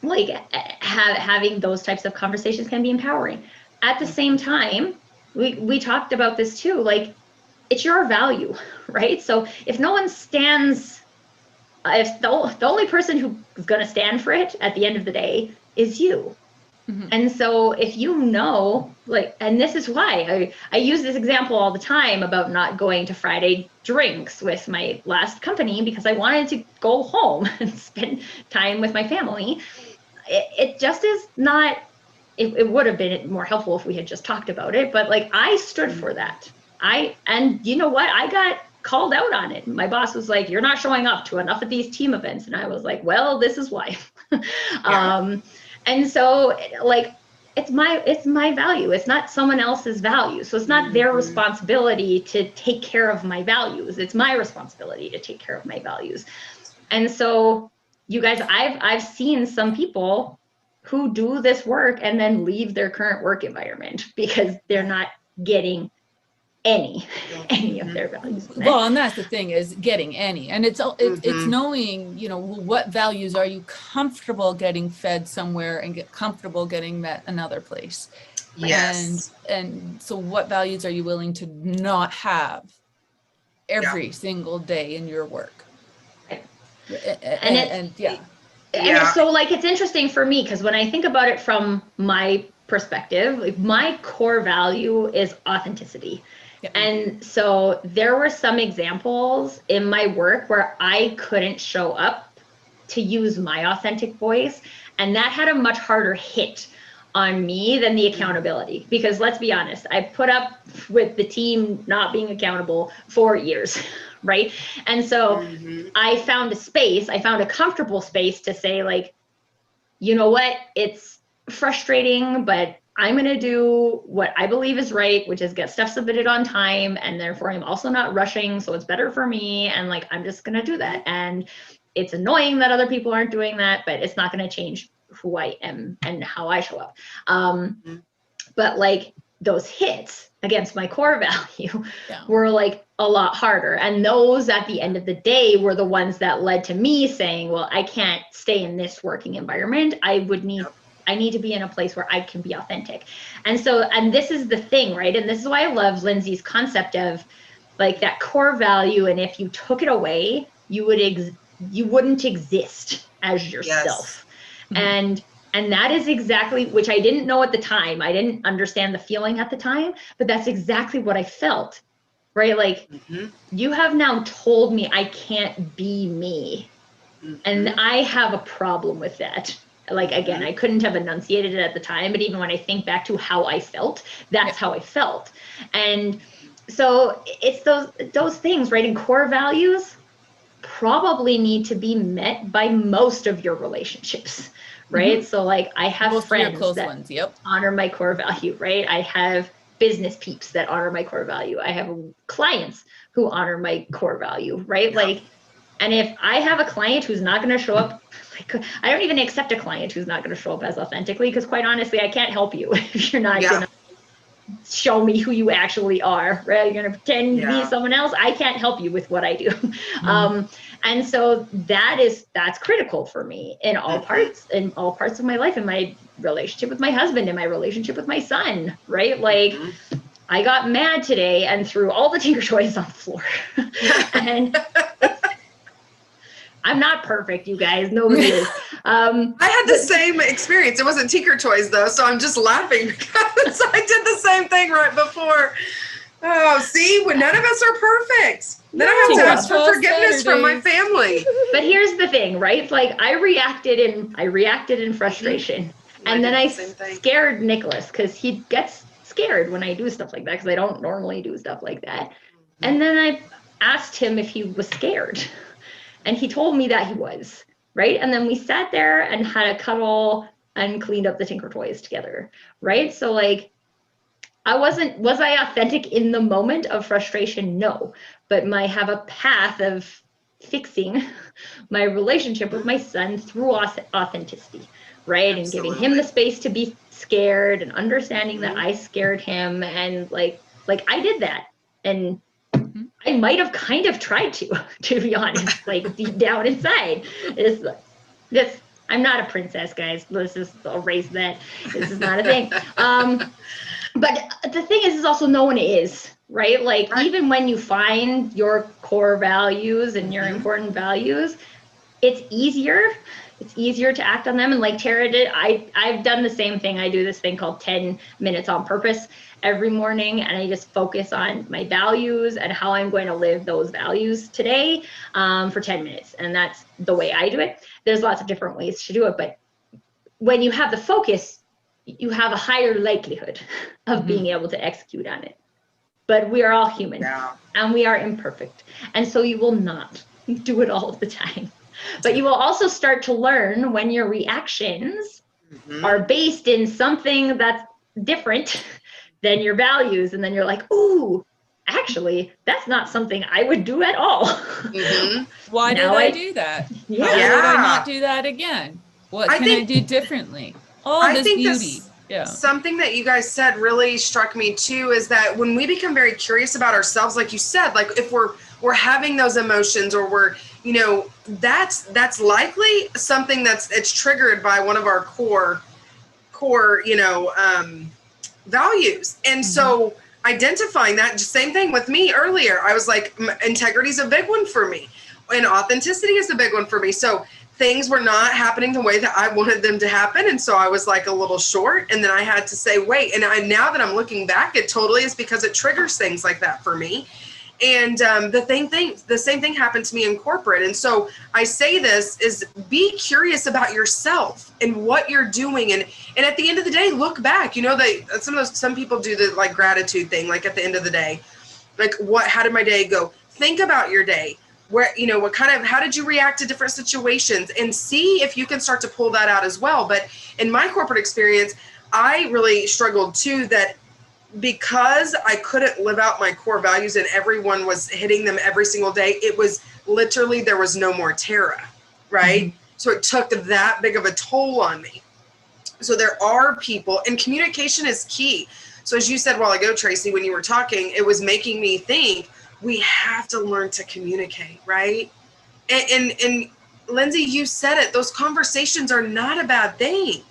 Like having those types of conversations can be empowering. At the same time, we talked about this too, like it's your value, right? So if no one stands, if the only person who's going to stand for it at the end of the day is you. And so if you know, like, and this is why I use this example all the time about not going to Friday drinks with my last company, because I wanted to go home and spend time with my family. It just is not, it would have been more helpful if we had just talked about it, but like I stood for that. And you know what? I got called out on it. My boss was like, you're not showing up to enough of these team events. And I was like, well, this is why. And so like, it's my value. It's not someone else's value. So it's not their responsibility to take care of my values. It's my responsibility to take care of my values. And so you guys, I've seen some people who do this work and then leave their current work environment because they're not getting any of their values. Well, and that's the thing, is getting any, and it's knowing, you know, what values are you comfortable getting fed somewhere and get comfortable getting met another place. Yes. And so what values are you willing to not have every single day in your work? And so like, it's interesting for me because when I think about it from my perspective, like, my core value is authenticity. And so there were some examples in my work where I couldn't show up to use my authentic voice. And that had a much harder hit on me than the accountability, because let's be honest, I put up with the team not being accountable for years, right? And so I found a comfortable space to say like, you know what, it's frustrating, but I'm going to do what I believe is right, which is get stuff submitted on time. And therefore I'm also not rushing. So it's better for me. And like, I'm just going to do that. And it's annoying that other people aren't doing that, but it's not going to change who I am and how I show up. But like those hits against my core value were like a lot harder. And those at the end of the day were the ones that led to me saying, well, I can't stay in this working environment. I need to be in a place where I can be authentic. And so, and this is the thing, right? And this is why I love Lindsay's concept of like that core value. And if you took it away, you wouldn't exist as yourself. Yes. And that is exactly, which I didn't know at the time. I didn't understand the feeling at the time, but that's exactly what I felt, right? Like, you have now told me I can't be me. And I have a problem with that. Like, again, I couldn't have enunciated it at the time, but even when I think back to how I felt, that's how I felt. And so it's those things, right? And core values probably need to be met by most of your relationships, right? So like, I have Most friends close that ones. Yep. honor my core value, right? I have business peeps that honor my core value. I have clients who honor my core value, right? Like, and if I have a client who's not going to show up, like, I don't even accept a client who's not going to show up as authentically, because quite honestly, I can't help you if you're not going to show me who you actually are, right? You're going to pretend to be someone else. I can't help you with what I do. And so that's critical for me in all parts of my life, in my relationship with my husband, in my relationship with my son, right? Like, I got mad today and threw all the Tinker Toys on the floor. And I'm not perfect, you guys. Nobody is. I had the same experience. It wasn't Tinker Toys though, so I'm just laughing because I did the same thing right before. Oh, see, when none of us are perfect. Then I have to ask for forgiveness from my family. But here's the thing, right? Like, I reacted in frustration, and then I scared Nicholas, because he gets scared when I do stuff like that, because I don't normally do stuff like that. And then I asked him if he was scared. And he told me that he was, right? And then we sat there and had a cuddle and cleaned up the Tinker Toys together, right? So like, was I authentic in the moment of frustration? No, but I have a path of fixing my relationship with my son through authenticity, right? Absolutely. And giving him the space to be scared and understanding that I scared him. And like I did that. And I might have kind of tried to be honest, like deep down inside. I'm not a princess, guys. I'll raise that. This is not a thing. But the thing is also no one is, right? Like, even when you find your core values and your important values, it's easier to act on them. And like Tara did, I've done the same thing. I do this thing called 10 minutes on purpose every morning, and I just focus on my values and how I'm going to live those values today for 10 minutes. And that's the way I do it. There's lots of different ways to do it, but when you have the focus, you have a higher likelihood of being able to execute on it. But we are all human and we are imperfect. And so you will not do it all of the time. But you will also start to learn when your reactions are based in something that's different than your values. And then you're like, ooh, actually, that's not something I would do at all. Why did I do that? Yeah. How would I not do that again? What can I do differently? All this beauty. Something that you guys said really struck me too, is that when we become very curious about ourselves, like you said, like if we're having those emotions, or we're, that's likely something it's triggered by one of our core, values. And so identifying that, same thing with me earlier, I was like, integrity is a big one for me, and authenticity is a big one for me. So things were not happening the way that I wanted them to happen. And so I was like a little short, and then I had to say, wait, and now that I'm looking back, it totally is because it triggers things like that for me. And the same thing happened to me in corporate. And so I say this is, be curious about yourself and what you're doing. And at the end of the day, look back, some people do the like gratitude thing, like at the end of the day, like how did my day go? Think about your day. Where, how did you react to different situations, and see if you can start to pull that out as well. But in my corporate experience, I really struggled too, that because I couldn't live out my core values and everyone was hitting them every single day, it was literally, there was no more Tara, right? So it took that big of a toll on me. So there are people, and communication is key. So as you said a while ago, Tracy, when you were talking, it was making me think, we have to learn to communicate, right? And Lindsay, you said it, those conversations are not a bad thing,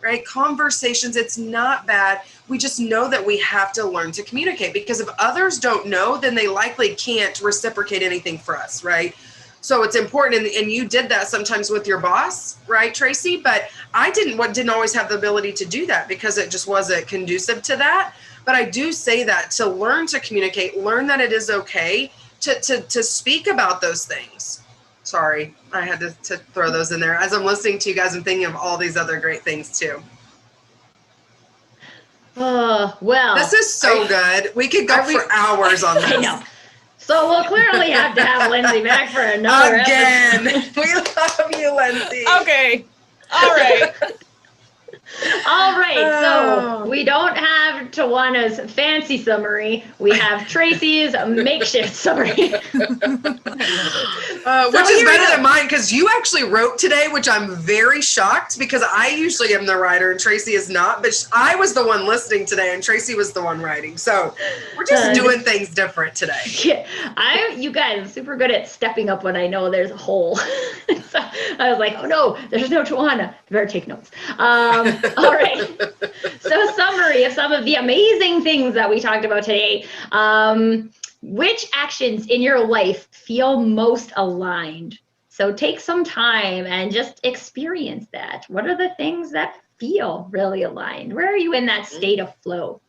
right? Conversations, it's not bad. We just know that we have to learn to communicate, because if others don't know, then they likely can't reciprocate anything for us, right? So it's important, and you did that sometimes with your boss, right, Tracy? But I didn't always have the ability to do that because it just wasn't conducive to that. But I do say that to learn to communicate, learn that it is okay to speak about those things. Sorry, I had to throw those in there. As I'm listening to you guys, I'm thinking of all these other great things too. Well. This is so good. We could go for hours on this. I know. So we'll clearly have to have Lindsay back for another Again. episode. We love you, Lindsay. Okay. All right. All right. So we don't have Tawana's fancy summary. We have Tracy's makeshift summary. Which is better than mine, because you actually wrote today, which I'm very shocked, because I usually am the writer and Tracy is not. But I was the one listening today and Tracy was the one writing. So we're just doing things different today. Yeah, you guys are super good at stepping up when I know there's a hole. So I was like, oh no, there's no Tawana. Better take notes. All right. So summary of some of the amazing things that we talked about today. Which actions in your life feel most aligned? So take some time and just experience that. What are the things that feel really aligned? Where are you in that state of flow?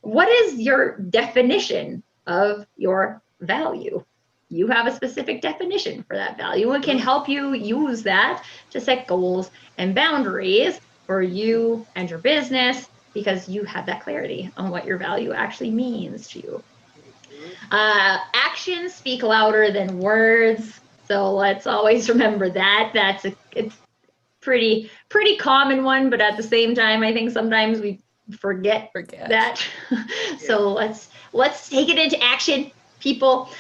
What is your definition of your value? You have a specific definition for that value and can help you use that to set goals and boundaries for you and your business, because you have that clarity on what your value actually means to you. Actions speak louder than words. So let's always remember that. It's pretty common one, but at the same time, I think sometimes we forget. That. So let's take it into action, people.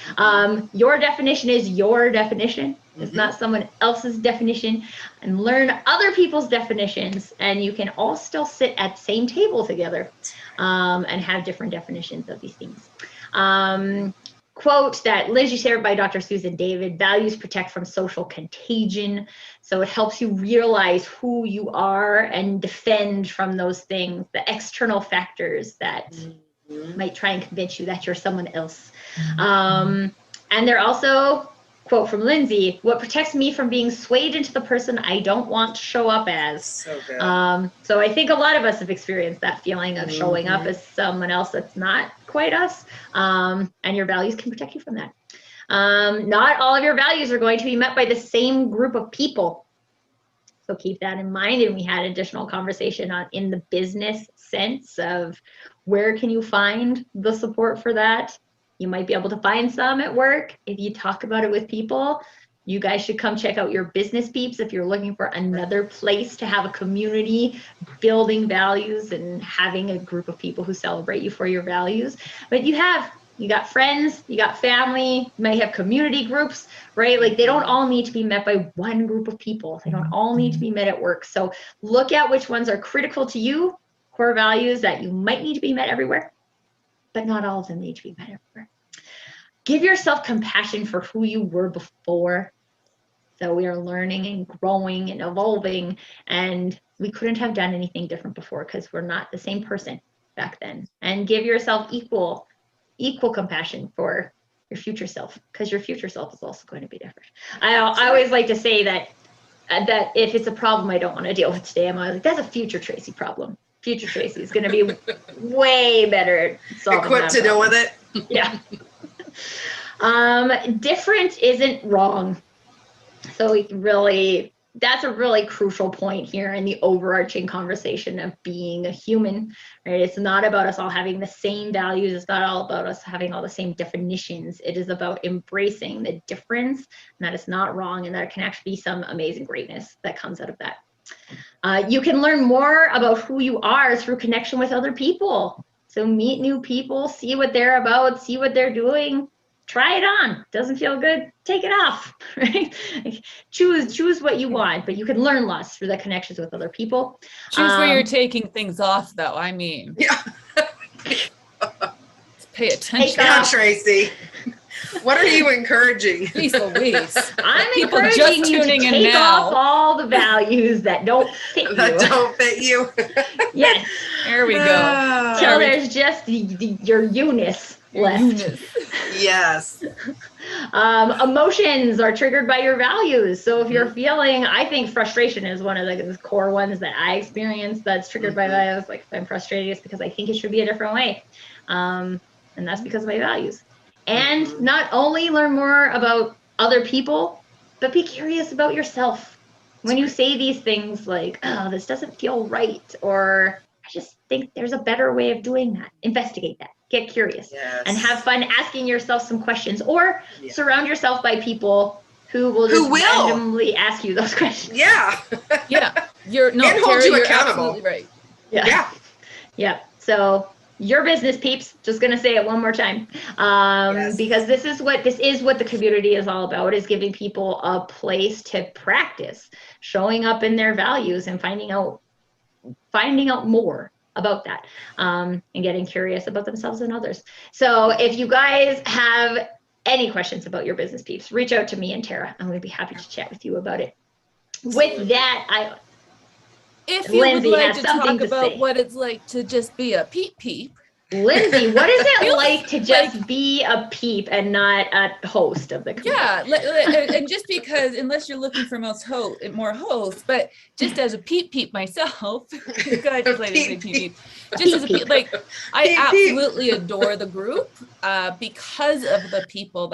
Your definition is your definition. It's not someone else's definition. And learn other people's definitions, and you can all still sit at the same table together and have different definitions of these things. Quote that Lindsay shared by Dr. Susan David: values protect from social contagion. So it helps you realize who you are and defend from those things, the external factors that might try and convince you that you're someone else. And they're also, quote from Lindsay, what protects me from being swayed into the person I don't want to show up as. So good. So I think a lot of us have experienced that feeling of showing up as someone else that's not quite us. And your values can protect you from that. Not all of your values are going to be met by the same group of people. So keep that in mind. And we had additional conversation in the business sense of where can you find the support for that? You might be able to find some at work. If you talk about it with people, you guys should come check out your business peeps if you're looking for another place to have a community building values and having a group of people who celebrate you for your values. But you got friends, you got family, you might have community groups, right? Like they don't all need to be met by one group of people. They don't all need to be met at work. So look at which ones are critical to you, core values that you might need to be met everywhere, but not all of them need to be met everywhere. Give yourself compassion for who you were before. So we are learning and growing and evolving, and we couldn't have done anything different before because we're not the same person back then. And give yourself equal compassion for your future self, because your future self is also going to be different. I always like to say that if it's a problem I don't want to deal with today, I'm always like, that's a future Tracy problem. Future Tracy is going to be way better at solving equipped to deal with it. Yeah. Different isn't wrong. So that's a really crucial point here in the overarching conversation of being a human, right? It's not about us all having the same values. It's not all about us having all the same definitions. It is about embracing the difference, and that it's not wrong, and that it can actually be some amazing greatness that comes out of that. You can learn more about who you are through connection with other people. So meet new people, see what they're about, see what they're doing, try it on. Doesn't feel good, take it off, right? Choose what you want, but you can learn lots through the connections with other people. Choose where you're taking things off, though. I mean, yeah. Pay attention. Now, Tracy, what are you encouraging? Please, Louise. I'm People encouraging just you to tuning in take now. off all the values that don't fit you. That don't fit you. Yes. There we go. Till there's just your you-ness left. Yes. Emotions are triggered by your values. So if you're feeling, I think frustration is one of the core ones that I experience that's triggered by values. Like if I'm frustrated, it's because I think it should be a different way. And that's because of my values. And not only learn more about other people, but be curious about yourself. When you say these things like, oh, this doesn't feel right, or I just think there's a better way of doing that, investigate that, get curious, and have fun asking yourself some questions, or surround yourself by people who will just randomly ask you those questions. Yeah. You're and hold Tara, you you're accountable. absolutely right. Yeah. So your business peeps, just going to say it one more time, because this is what the community is all about, is giving people a place to practice showing up in their values and finding out more about that, and getting curious about themselves and others. So if you guys have any questions about your business peeps, reach out to me and Tara, and we'd be happy to chat with you about it. With that, if you Lindsay would like has to something talk to about say. what it's like to just be a peep. Lindsay, what is it like to just be a peep and not a host of the community? And just because, unless you're looking for more hosts, but just as a peep myself, I just like to say peep. Just as a peep, like I absolutely adore the group because of the people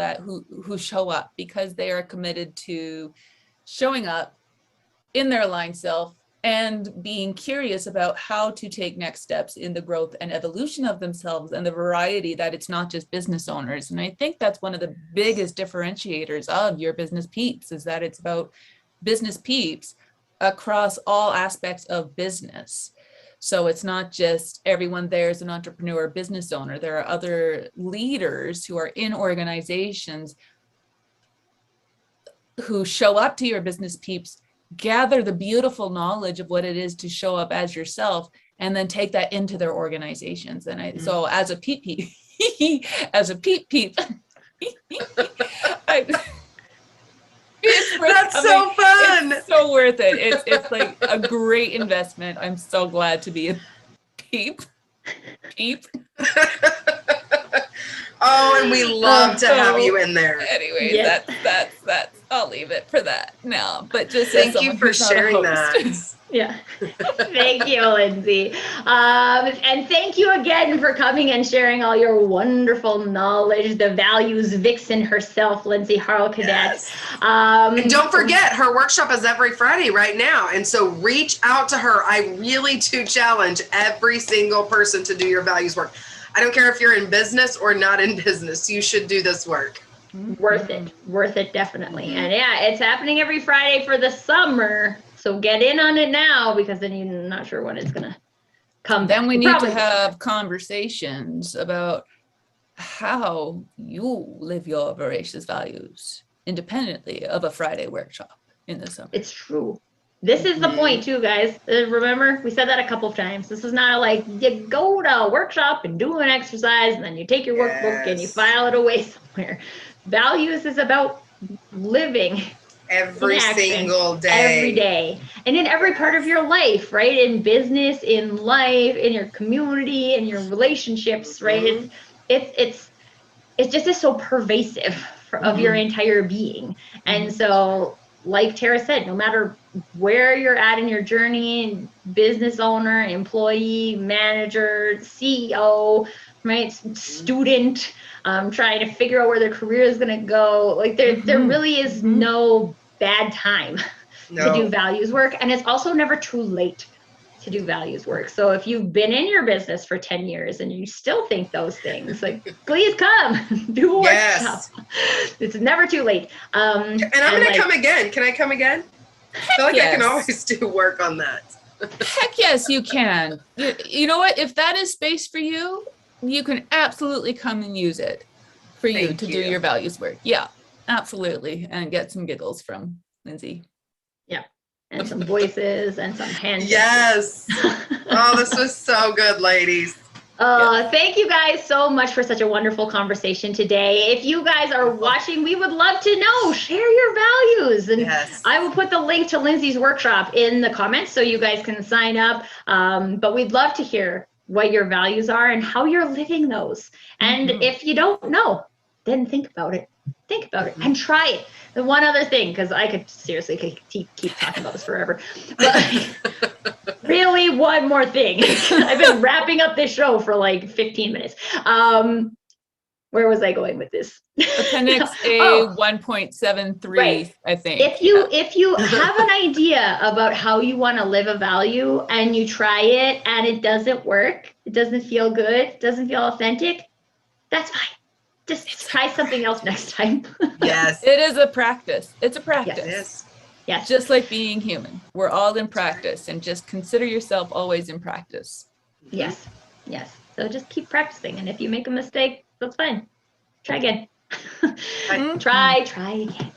who show up, because they are committed to showing up in their aligned self and being curious about how to take next steps in the growth and evolution of themselves, and the variety that it's not just business owners. And I think that's one of the biggest differentiators of your business peeps, is that it's about business peeps across all aspects of business. So it's not just everyone there is an entrepreneur or business owner. There are other leaders who are in organizations who show up to your business peeps, gather the beautiful knowledge of what it is to show up as yourself, and then take that into their organizations. And so as a peep, that's so fun. It's so worth it. It's like a great investment. I'm so glad to be a peep. Oh, and we love to have you in there. Anyways, that's I'll leave it for that now. But just thank you for sharing that. Yeah. Thank you, Lindsay. And thank you again for coming and sharing all your wonderful knowledge, the values vixen herself, Lindsay Harle-Kadatz. Yes. And don't forget, her workshop is every Friday right now. And so reach out to her. I really do challenge every single person to do your values work. I don't care if you're in business or not in business, you should do this work. Worth it, definitely. And yeah, it's happening every Friday for the summer. So get in on it now, because then you're not sure when it's going to come. Then we need to have conversations about how you live your voracious values independently of a Friday workshop in the summer. It's true. This is the point too, guys. Remember, we said that a couple of times. This is not like you go to a workshop and do an exercise and then you take your workbook and you file it away somewhere. Values is about living every single day. Every day. And in every part of your life, right? In business, in life, in your community, in your relationships, right? It's just is so pervasive of your entire being. And so, like Tara said, no matter where you're at in your journey, business owner, employee, manager, CEO, right, student, trying to figure out where their career is going to go, like there really is no bad time to do values work. And it's also never too late to do values work. So if you've been in your business for 10 years and you still think those things, like, please come do a workshop. It's never too late. And I'm going to come again. Can I come again? I feel like I can always do work on that. Heck yes, you can. You know what? If that is space for you, you can absolutely come and use it for you to do your values work. Yeah, absolutely. And get some giggles from Lindsay. Yeah. And some voices and some hands. Yes. Oh, this was so good, ladies. Thank you guys so much for such a wonderful conversation today. If you guys are watching, we would love to know, share your values. And I will put the link to Lindsay's workshop in the comments so you guys can sign up. But we'd love to hear what your values are and how you're living those. And if you don't know, then think about it. Think about it and try it. The one other thing, because I could seriously keep talking about this forever, but really one more thing. I've been wrapping up this show for like 15 minutes. Where was I going with this? Appendix A 1.73, right. I think. If you have an idea about how you want to live a value and you try it and it doesn't work, it doesn't feel good, it doesn't feel authentic, that's fine. Just try something else next time. Yes. It is a practice. It's a practice. Yes. Yes. Just like being human. We're all in practice, and just consider yourself always in practice. Yes. Yes. So just keep practicing. And if you make a mistake, that's fine. Try again. Try again.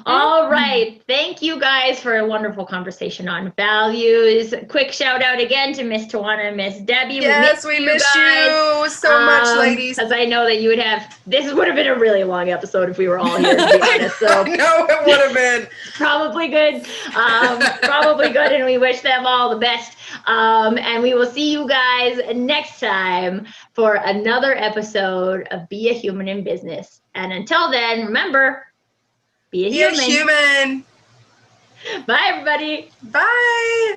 All right. Thank you guys for a wonderful conversation on values. Quick shout out again to Miss Tawana and Miss Debbie. Yes, we missed you so much, ladies. Because I know that you would have, this would have been a really long episode if we were all here, to be honest. So no, it would have been. Probably good. Probably good. And we wish them all the best. And we will see you guys next time for another episode of Be a Human in Business. And until then, remember, be a human. Be a human. Bye, everybody. Bye.